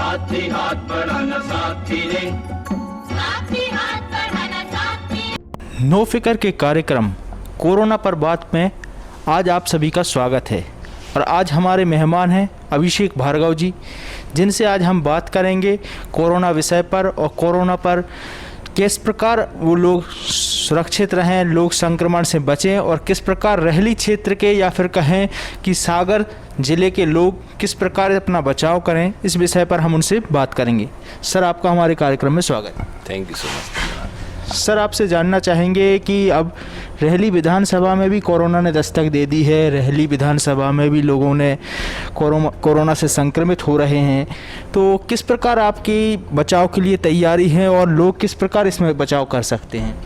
साथी हाथ बढ़ाना साथी रे, साथी हाथ बढ़ाना साथी। नो फिकर के कार्यक्रम कोरोना पर बात में आज आप सभी का स्वागत है। और आज हमारे मेहमान हैं अभिषेक भार्गव जी, जिनसे आज हम बात करेंगे कोरोना विषय पर और कोरोना पर किस प्रकार वो लोग सुरक्षित रहें, लोग संक्रमण से बचें और किस प्रकार रहली क्षेत्र के या फिर कहें कि सागर ज़िले के लोग किस प्रकार अपना बचाव करें, इस विषय पर हम उनसे बात करेंगे। सर, आपका हमारे कार्यक्रम में स्वागत है। Thank you so much. Sir, आपसे जानना चाहेंगे कि अब रहली विधानसभा में भी कोरोना ने दस्तक दे दी है, रहली विधानसभा में भी लोगों ने कोरोना से संक्रमित हो रहे हैं, तो किस प्रकार आपकी बचाव के लिए तैयारी है और लोग किस प्रकार इसमें बचाव कर सकते हैं?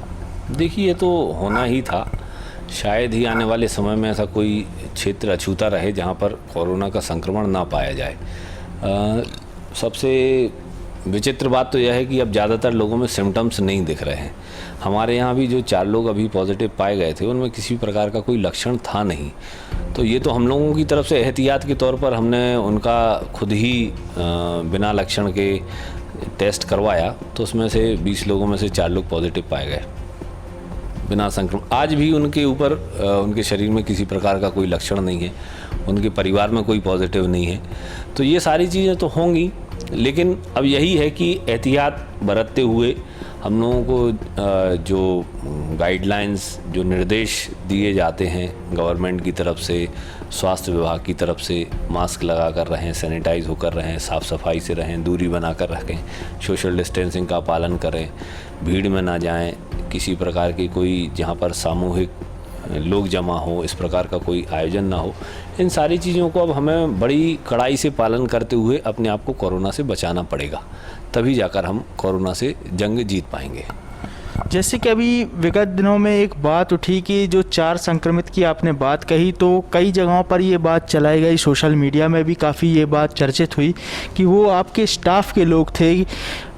देखिए, ये तो होना ही था। शायद ही आने वाले समय में ऐसा कोई क्षेत्र अछूता रहे जहाँ पर कोरोना का संक्रमण ना पाया जाए। सबसे विचित्र बात तो यह है कि अब ज़्यादातर लोगों में सिम्टम्स नहीं दिख रहे हैं। हमारे यहाँ भी जो 4 लोग अभी पॉजिटिव पाए गए थे, उनमें किसी प्रकार का कोई लक्षण था नहीं। तो ये तो हम लोगों की तरफ से एहतियात के तौर पर हमने उनका खुद ही बिना लक्षण के टेस्ट करवाया, तो उसमें से 20 लोगों में से 4 लोग पॉजिटिव पाए गए बिना संक्रमण। आज भी उनके ऊपर उनके शरीर में किसी प्रकार का कोई लक्षण नहीं है, उनके परिवार में कोई पॉजिटिव नहीं है। तो ये सारी चीज़ें तो होंगी, लेकिन अब यही है कि एहतियात बरतते हुए हम लोगों को जो गाइडलाइंस, जो निर्देश दिए जाते हैं गवर्नमेंट की तरफ से, स्वास्थ्य विभाग की तरफ से, मास्क लगा कर रहें, सैनिटाइज होकर रहें, साफ़ सफाई से रहें, दूरी बना कर रखें, सोशल डिस्टेंसिंग का पालन करें, भीड़ में ना जाएं, किसी प्रकार की कोई जहाँ पर सामूहिक लोग जमा हो, इस प्रकार का कोई आयोजन ना हो। इन सारी चीज़ों को अब हमें बड़ी कड़ाई से पालन करते हुए अपने आप को कोरोना से बचाना पड़ेगा, तभी जाकर हम कोरोना से जंग जीत पाएंगे। जैसे कि अभी विगत दिनों में एक बात उठी कि जो 4 संक्रमित की आपने बात कही, तो कई जगहों पर ये बात चलाई गई, सोशल मीडिया में भी काफ़ी ये बात चर्चित हुई कि वो आपके स्टाफ के लोग थे।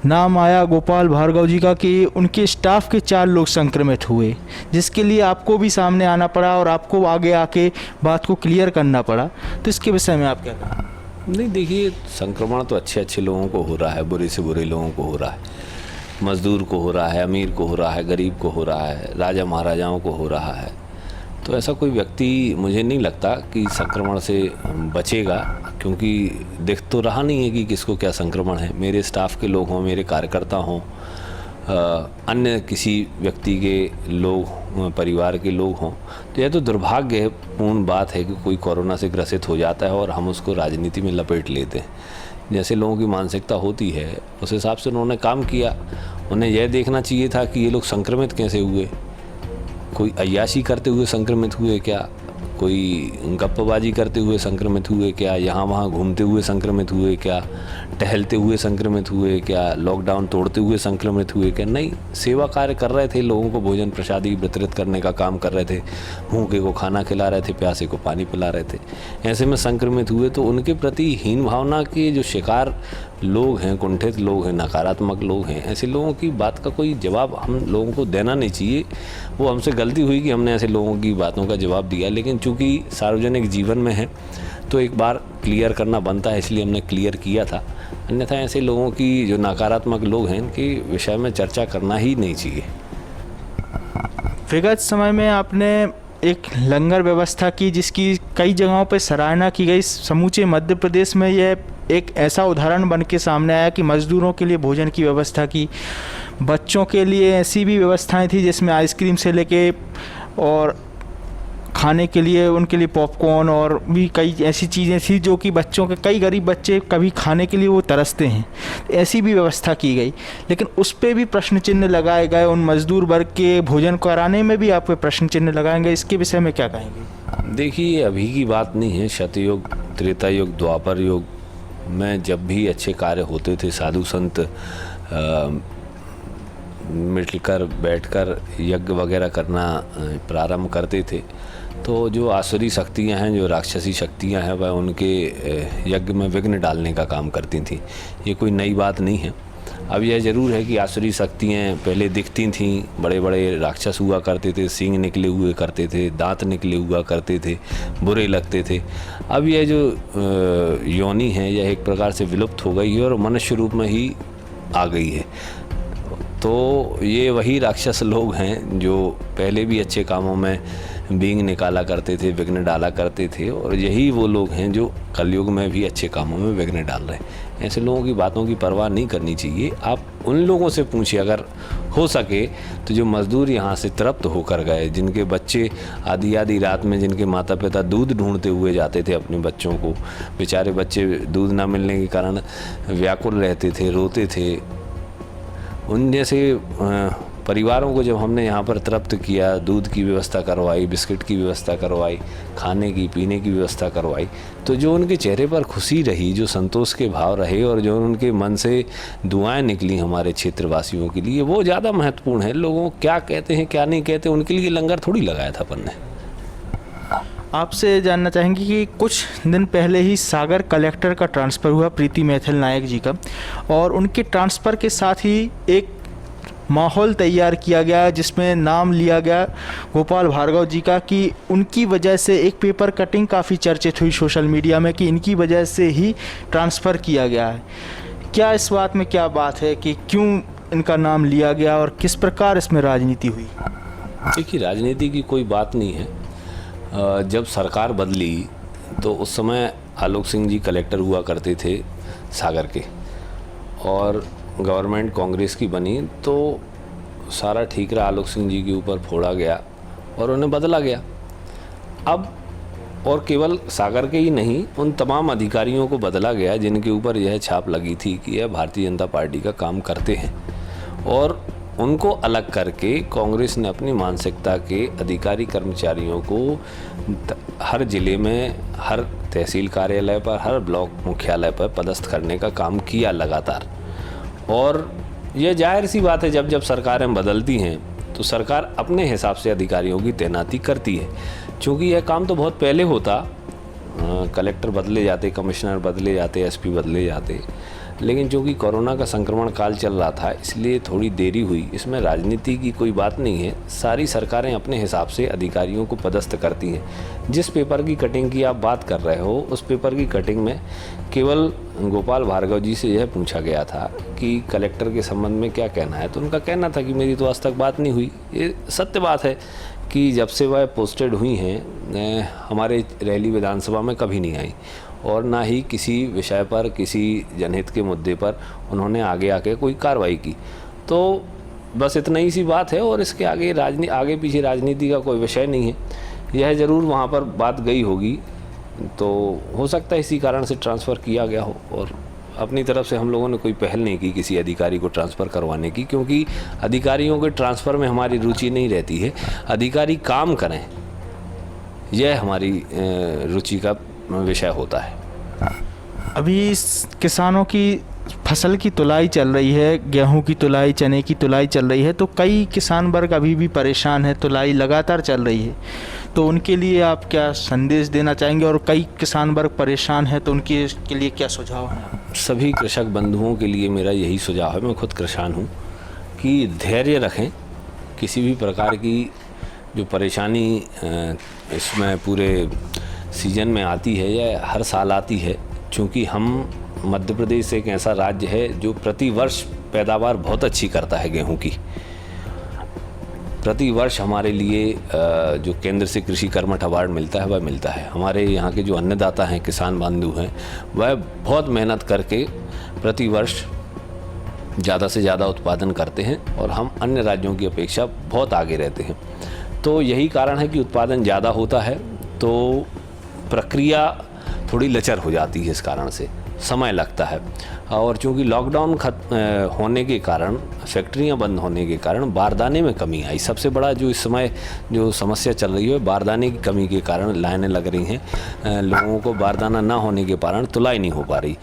नाम आया गोपाल भार्गव जी का कि उनके स्टाफ के 4 लोग संक्रमित हुए, जिसके लिए आपको भी सामने आना पड़ा और आपको आगे आके बात को क्लियर करना पड़ा। तो इसके विषय में आप क्या कहें? नहीं, देखिए, संक्रमण तो अच्छे लोगों को हो रहा है, बुरे से बुरे लोगों को हो रहा है। मज़दूर को हो रहा है, अमीर को हो रहा है, गरीब को हो रहा है, राजा महाराजाओं को हो रहा है। तो ऐसा कोई व्यक्ति मुझे नहीं लगता कि संक्रमण से बचेगा, क्योंकि दिख तो रहा नहीं है कि किसको क्या संक्रमण है। मेरे स्टाफ के लोग हों, मेरे कार्यकर्ता हों, अन्य किसी व्यक्ति के लोग, परिवार के लोग हों, तो यह तो दुर्भाग्यपूर्ण बात है कि कोई कोरोना से ग्रसित हो जाता है और हम उसको राजनीति में लपेट लेते हैं। जैसे लोगों की मानसिकता होती है, उस हिसाब से उन्होंने काम किया। उन्हें यह देखना चाहिए था कि ये लोग संक्रमित कैसे हुए, कोई अय्याशी करते हुए संक्रमित हुए क्या, कोई गप्पबाजी करते हुए संक्रमित हुए क्या, यहाँ वहाँ घूमते हुए संक्रमित हुए क्या, टहलते हुए संक्रमित हुए क्या, लॉकडाउन तोड़ते हुए संक्रमित हुए क्या? नहीं, सेवा कार्य कर रहे थे, लोगों को भोजन प्रसादी वितरित करने का काम कर रहे थे, भूखे को खाना खिला रहे थे, प्यासे को पानी पिला रहे थे। ऐसे में संक्रमित हुए तो उनके प्रति हीन भावना के जो शिकार लोग हैं, कुंठित लोग हैं, नकारात्मक लोग हैं, ऐसे लोगों की बात का कोई जवाब हम लोगों को देना नहीं चाहिए। वो हमसे गलती हुई कि हमने ऐसे लोगों की बातों का जवाब दिया, लेकिन चूँकि सार्वजनिक जीवन में है तो एक बार क्लियर करना बनता है, इसलिए हमने क्लियर किया था। अन्यथा ऐसे लोगों की, जो नकारात्मक लोग हैं, इनके विषय में चर्चा करना ही नहीं चाहिए। विगत समय में आपने एक लंगर व्यवस्था की, जिसकी कई जगहों पर सराहना की गई। समूचे मध्य प्रदेश में यह एक ऐसा उदाहरण बन के सामने आया कि मज़दूरों के लिए भोजन की व्यवस्था की, बच्चों के लिए ऐसी भी व्यवस्थाएं थी जिसमें आइसक्रीम से लेके और खाने के लिए उनके लिए पॉपकॉर्न और भी कई ऐसी चीज़ें थी जो कि बच्चों के, कई गरीब बच्चे कभी खाने के लिए वो तरसते हैं, ऐसी भी व्यवस्था की गई। लेकिन उस पर भी प्रश्न चिन्ह लगाए गए, उन मज़दूर वर्ग के भोजन कराने में भी आप प्रश्न चिन्ह लगाएंगे, इसके विषय में क्या कहेंगे? देखिए, अभी की बात नहीं है, सतयुग, त्रेता युग, द्वापर युग में जब भी अच्छे कार्य होते थे, साधु संत मिलकर बैठकर यज्ञ वगैरह करना प्रारंभ करते थे, तो जो आसुरी शक्तियां हैं, जो राक्षसी शक्तियां हैं, वह उनके यज्ञ में विघ्न डालने का काम करती थी। ये कोई नई बात नहीं है। अब यह ज़रूर है कि आसुरी शक्तियाँ पहले दिखती थीं, बड़े बड़े राक्षस हुआ करते थे, सींग निकले हुए करते थे, दांत निकले हुआ करते थे, बुरे लगते थे। अब यह जो योनि है यह एक प्रकार से विलुप्त हो गई है और मनुष्य रूप में ही आ गई है। तो ये वही राक्षस लोग हैं जो पहले भी अच्छे कामों में बींग निकाला करते थे, विघ्न डाला करते थे, और यही वो लोग हैं जो कलयुग में भी अच्छे कामों में विघ्न डाल रहे हैं। ऐसे लोगों की बातों की परवाह नहीं करनी चाहिए। आप उन लोगों से पूछिए, अगर हो सके तो जो मज़दूर यहाँ से तृप्त होकर गए, जिनके बच्चे आधी आधी रात में, जिनके माता पिता दूध ढूंढते हुए जाते थे अपने बच्चों को, बेचारे बच्चे दूध ना मिलने के कारण व्याकुल रहते थे, रोते थे, उन जैसे परिवारों को जब हमने यहाँ पर तृप्त किया, दूध की व्यवस्था करवाई, बिस्किट की व्यवस्था करवाई, खाने की पीने की व्यवस्था करवाई, तो जो उनके चेहरे पर खुशी रही, जो संतोष के भाव रहे और जो उनके मन से दुआएं निकली हमारे क्षेत्रवासियों के लिए, वो ज़्यादा महत्वपूर्ण है। लोगों क्या कहते हैं क्या नहीं कहते, उनके लिए लंगर थोड़ी लगाया था अपन ने। आपसे जानना चाहेंगे कि कुछ दिन पहले ही सागर कलेक्टर का ट्रांसफ़र हुआ प्रीति मैथिल नायक जी का, और उनके ट्रांसफ़र के साथ ही एक माहौल तैयार किया गया जिसमें नाम लिया गया गोपाल भार्गव जी का, कि उनकी वजह से एक पेपर कटिंग काफ़ी चर्चित हुई सोशल मीडिया में कि इनकी वजह से ही ट्रांसफ़र किया गया है। क्या इस बात में क्या बात है कि क्यों इनका नाम लिया गया और किस प्रकार इसमें राजनीति हुई? देखिए, राजनीति की कोई बात नहीं है। जब सरकार बदली तो उस समय आलोक सिंह जी कलेक्टर हुआ करते थे सागर के, और गवर्नमेंट कांग्रेस की बनी तो सारा ठीकरा आलोक सिंह जी के ऊपर फोड़ा गया और उन्हें बदला गया। अब और केवल सागर के ही नहीं, उन तमाम अधिकारियों को बदला गया जिनके ऊपर यह छाप लगी थी कि यह भारतीय जनता पार्टी का काम करते हैं, और उनको अलग करके कांग्रेस ने अपनी मानसिकता के अधिकारी कर्मचारियों को हर ज़िले में, हर तहसील कार्यालय पर, हर ब्लॉक मुख्यालय पर पदस्थ करने का काम किया लगातार। और यह जाहिर सी बात है, जब जब सरकारें बदलती हैं तो सरकार अपने हिसाब से अधिकारियों की तैनाती करती है। चूँकि यह काम तो बहुत पहले होता, कलेक्टर बदले जाते, कमिश्नर बदले जाते, एसपी बदले जाते, लेकिन चूँकि कोरोना का संक्रमण काल चल रहा था इसलिए थोड़ी देरी हुई। इसमें राजनीति की कोई बात नहीं है। सारी सरकारें अपने हिसाब से अधिकारियों को पदस्थ करती हैं। जिस पेपर की कटिंग की आप बात कर रहे हो, उस पेपर की कटिंग में केवल गोपाल भार्गव जी से यह पूछा गया था कि कलेक्टर के संबंध में क्या कहना है, तो उनका कहना था कि मेरी तो आज तक बात नहीं हुई। ये सत्य बात है कि जब से वह पोस्टेड हुई हैं हमारे रैली विधानसभा में कभी नहीं आई, और ना ही किसी विषय पर, किसी जनहित के मुद्दे पर उन्होंने आगे आके कोई कार्रवाई की। तो बस इतना ही सी बात है, और इसके आगे पीछे राजनीति का कोई विषय नहीं है। यह ज़रूर वहाँ पर बात गई होगी, तो हो सकता है इसी कारण से ट्रांसफ़र किया गया हो, और अपनी तरफ से हम लोगों ने कोई पहल नहीं की किसी अधिकारी को ट्रांसफ़र करवाने की, क्योंकि अधिकारियों के ट्रांसफ़र में हमारी रुचि नहीं रहती है। अधिकारी काम करें, यह हमारी रुचि का विषय होता है। अभी किसानों की फसल की तुलाई चल रही है, गेहूं की तुलाई, चने की तुलाई चल रही है, तो कई किसान वर्ग अभी भी परेशान है, तुलाई लगातार चल रही है, तो उनके लिए आप क्या संदेश देना चाहेंगे? और कई किसान वर्ग परेशान है तो उनके लिए क्या सुझाव है? सभी कृषक बंधुओं के लिए मेरा यही सुझाव है, मैं खुद किसान हूँ, कि धैर्य रखें। किसी भी प्रकार की जो परेशानी इसमें पूरे सीजन में आती है या हर साल आती है, चूँकि हम मध्य प्रदेश एक ऐसा राज्य है जो प्रति वर्ष पैदावार बहुत अच्छी करता है गेहूं की। प्रति वर्ष हमारे लिए जो केंद्र से कृषि कर्मठ अवार्ड मिलता है वह मिलता है। हमारे यहाँ के जो अन्नदाता हैं, किसान बंधु हैं, वह बहुत मेहनत करके प्रति वर्ष ज़्यादा से ज़्यादा उत्पादन करते हैं, और हम अन्य राज्यों की अपेक्षा बहुत आगे रहते हैं। तो यही कारण है कि उत्पादन ज़्यादा होता है तो प्रक्रिया थोड़ी लचर हो जाती है, इस कारण से समय लगता है। और चूँकि लॉकडाउन होने के कारण, फैक्ट्रियां बंद होने के कारण बारदाने में कमी आई। सबसे बड़ा जो इस समय जो समस्या चल रही है, बारदाने की कमी के कारण लाइनें लग रही हैं। लोगों को बारदाना ना होने के कारण तुलाई नहीं हो पा रही।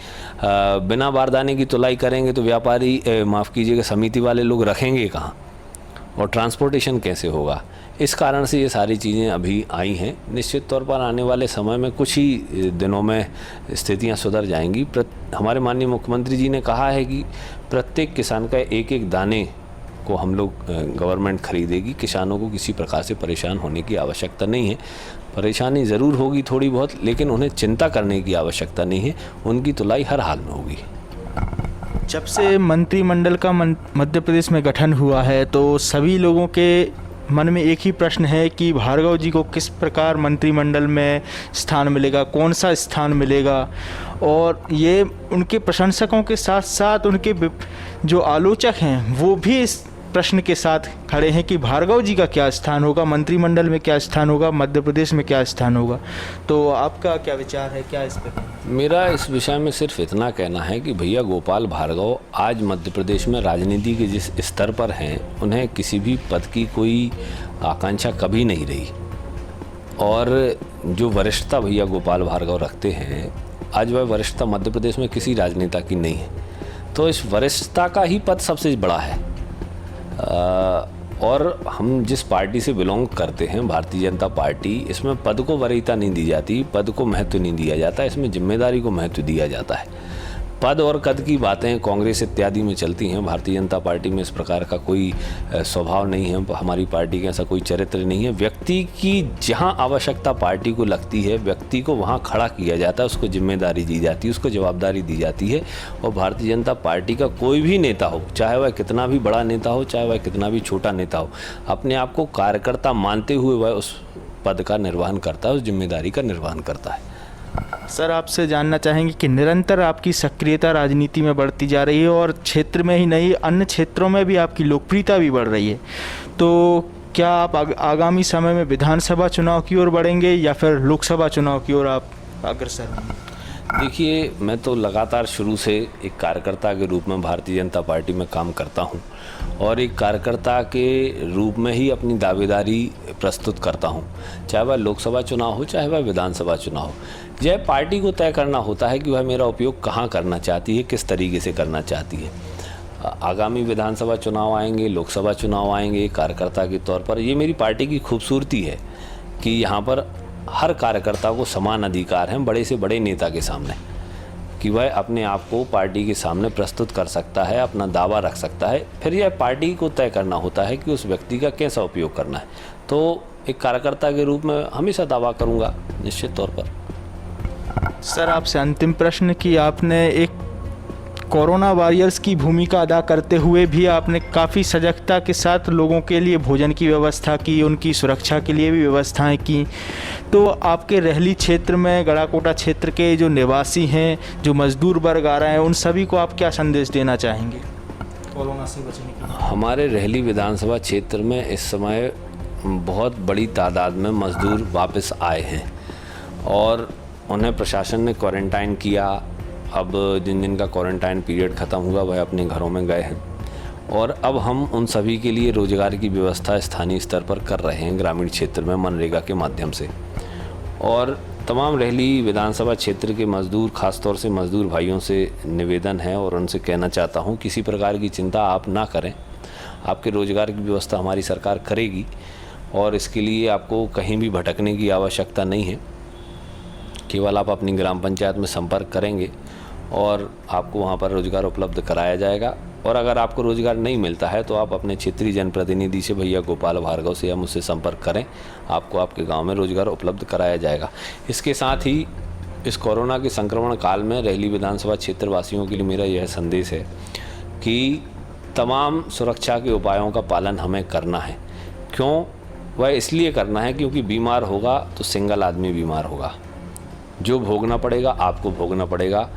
बिना बारदाने की तुलाई करेंगे तो व्यापारी, माफ़ कीजिएगा, समिति वाले लोग रखेंगे कहाँ? और ट्रांसपोर्टेशन कैसे होगा। इस कारण से ये सारी चीज़ें अभी आई हैं। निश्चित तौर पर आने वाले समय में कुछ ही दिनों में स्थितियां सुधर जाएंगी। हमारे माननीय मुख्यमंत्री जी ने कहा है कि प्रत्येक किसान का एक एक दाने को हम लोग गवर्नमेंट खरीदेगी। किसानों को किसी प्रकार से परेशान होने की आवश्यकता नहीं है। परेशानी ज़रूर होगी थोड़ी बहुत, लेकिन उन्हें चिंता करने की आवश्यकता नहीं है। उनकी तुलाई हर हाल में होगी। जब से मंत्रिमंडल का मध्य प्रदेश में गठन हुआ है तो सभी लोगों के मन में एक ही प्रश्न है कि भार्गव जी को किस प्रकार मंत्रिमंडल में स्थान मिलेगा, कौन सा स्थान मिलेगा। और ये उनके प्रशंसकों के साथ साथ उनके जो आलोचक हैं वो भी इस प्रश्न के साथ खड़े हैं कि भार्गव जी का क्या स्थान होगा, मंत्रिमंडल में क्या स्थान होगा, मध्य प्रदेश में क्या स्थान होगा। तो आपका क्या विचार है, क्या इस पर? मेरा इस विषय में सिर्फ इतना कहना है कि भैया गोपाल भार्गव आज मध्य प्रदेश में राजनीति के जिस स्तर पर हैं, उन्हें किसी भी पद की कोई आकांक्षा कभी नहीं रही। और जो वरिष्ठता भैया गोपाल भार्गव रखते हैं, आज वह वरिष्ठता मध्य प्रदेश में किसी राजनेता की नहीं है। तो इस वरिष्ठता का ही पद सबसे बड़ा है। और हम जिस पार्टी से बिलोंग करते हैं, भारतीय जनता पार्टी, इसमें पद को वरीयता नहीं दी जाती, पद को महत्व नहीं दिया जाता, इसमें जिम्मेदारी को महत्व दिया जाता है। पद और कद की बातें कांग्रेस इत्यादि में चलती हैं। भारतीय जनता पार्टी में इस प्रकार का कोई स्वभाव नहीं है। हमारी पार्टी का ऐसा कोई चरित्र नहीं है। व्यक्ति की जहां आवश्यकता पार्टी को लगती है, व्यक्ति को वहां खड़ा किया जाता है, उसको जिम्मेदारी दी जाती है, उसको जवाबदारी दी जाती है। और भारतीय जनता पार्टी का कोई भी नेता हो, चाहे वह कितना भी बड़ा नेता हो, चाहे वह कितना भी छोटा नेता हो, अपने आप को कार्यकर्ता मानते हुए वह उस पद का निर्वहन करता है, उस जिम्मेदारी का निर्वहन करता है। सर, आपसे जानना चाहेंगे कि निरंतर आपकी सक्रियता राजनीति में बढ़ती जा रही है और क्षेत्र में ही नहीं, अन्य क्षेत्रों में भी आपकी लोकप्रियता भी बढ़ रही है। तो क्या आप आगामी समय में विधानसभा चुनाव की ओर बढ़ेंगे या फिर लोकसभा चुनाव की ओर आप अग्रसर होंगे? देखिए, मैं तो लगातार शुरू से एक कार्यकर्ता के रूप में भारतीय जनता पार्टी में काम करता हूं और एक कार्यकर्ता के रूप में ही अपनी दावेदारी प्रस्तुत करता हूं। चाहे वह लोकसभा चुनाव हो, चाहे वह विधानसभा चुनाव हो। यह पार्टी को तय करना होता है कि वह मेरा उपयोग कहां करना चाहती है, किस तरीके से करना चाहती है। आगामी विधानसभा चुनाव आएंगे, लोकसभा चुनाव आएंगे, कार्यकर्ता के तौर पर ये मेरी पार्टी की खूबसूरती है कि यहाँ पर हर कार्यकर्ता को समान अधिकार हैं, बड़े से बड़े नेता के सामने, कि वह अपने आप को पार्टी के सामने प्रस्तुत कर सकता है, अपना दावा रख सकता है। फिर यह पार्टी को तय करना होता है कि उस व्यक्ति का कैसा उपयोग करना है। तो एक कार्यकर्ता के रूप में हमेशा दावा करूंगा निश्चित तौर पर। सर, आपसे अंतिम प्रश्न कि आपने एक कोरोना वॉरियर्स की भूमिका अदा करते हुए भी आपने काफ़ी सजगता के साथ लोगों के लिए भोजन की व्यवस्था की, उनकी सुरक्षा के लिए भी व्यवस्थाएं की। तो आपके रहली क्षेत्र में, गड़ाकोटा क्षेत्र के जो निवासी हैं, जो मजदूर वर्ग आ रहे हैं, उन सभी को आप क्या संदेश देना चाहेंगे कोरोना से बचने के लिए? हमारे रहली विधानसभा क्षेत्र में इस समय बहुत बड़ी तादाद में मजदूर वापस आए हैं और उन्हें प्रशासन ने क्वारंटाइन किया। अब जिन जिन का क्वारंटाइन पीरियड ख़त्म हुआ वह अपने घरों में गए हैं और अब हम उन सभी के लिए रोज़गार की व्यवस्था स्थानीय स्तर पर कर रहे हैं, ग्रामीण क्षेत्र में मनरेगा के माध्यम से। और तमाम रहली विधानसभा क्षेत्र के मज़दूर, ख़ासतौर से मज़दूर भाइयों से निवेदन है और उनसे कहना चाहता हूं, किसी प्रकार की चिंता आप ना करें। आपके रोज़गार की व्यवस्था हमारी सरकार करेगी और इसके लिए आपको कहीं भी भटकने की आवश्यकता नहीं है। केवल आप अपनी ग्राम पंचायत में संपर्क करेंगे और आपको वहाँ पर रोज़गार उपलब्ध कराया जाएगा। और अगर आपको रोज़गार नहीं मिलता है तो आप अपने क्षेत्रीय जनप्रतिनिधि से, भैया गोपाल भार्गव से या मुझसे संपर्क करें, आपको आपके गांव में रोज़गार उपलब्ध कराया जाएगा। इसके साथ ही इस कोरोना के संक्रमण काल में रहली विधानसभा क्षेत्र वासियों के लिए मेरा यह संदेश है कि तमाम सुरक्षा के उपायों का पालन हमें करना है। क्यों? वह इसलिए करना है क्योंकि बीमार होगा तो सिंगल आदमी बीमार होगा, जो भोगना पड़ेगा आपको भोगना पड़ेगा।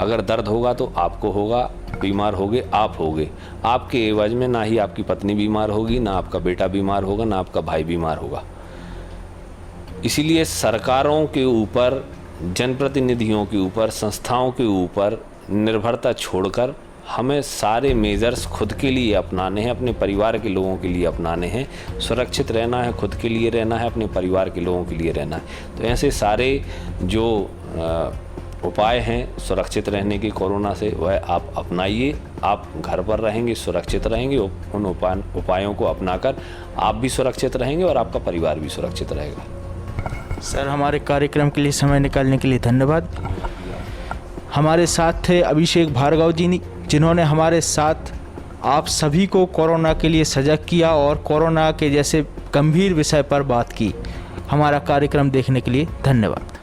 अगर दर्द होगा तो आपको होगा, बीमार होगे आप होगे। आपके एवज में ना ही आपकी पत्नी बीमार होगी, ना आपका बेटा बीमार होगा, ना आपका भाई बीमार होगा। इसीलिए सरकारों के ऊपर, जनप्रतिनिधियों के ऊपर, संस्थाओं के ऊपर निर्भरता छोड़कर हमें सारे मेजर्स खुद के लिए अपनाने हैं, अपने परिवार के लोगों के लिए अपनाने हैं। सुरक्षित रहना है, खुद के लिए रहना है, अपने परिवार के लोगों के लिए रहना है। तो ऐसे सारे जो उपाय हैं सुरक्षित रहने की कोरोना से, वह आप अपनाइए। आप घर पर रहेंगे, सुरक्षित रहेंगे। उन उपायों को अपनाकर आप भी सुरक्षित रहेंगे और आपका परिवार भी सुरक्षित रहेगा। सर, हमारे कार्यक्रम के लिए समय निकालने के लिए धन्यवाद। हमारे साथ थे अभिषेक भार्गव जी, जिन्होंने हमारे साथ आप सभी को कोरोना के लिए सजग किया और कोरोना के जैसे गंभीर विषय पर बात की। हमारा कार्यक्रम देखने के लिए धन्यवाद।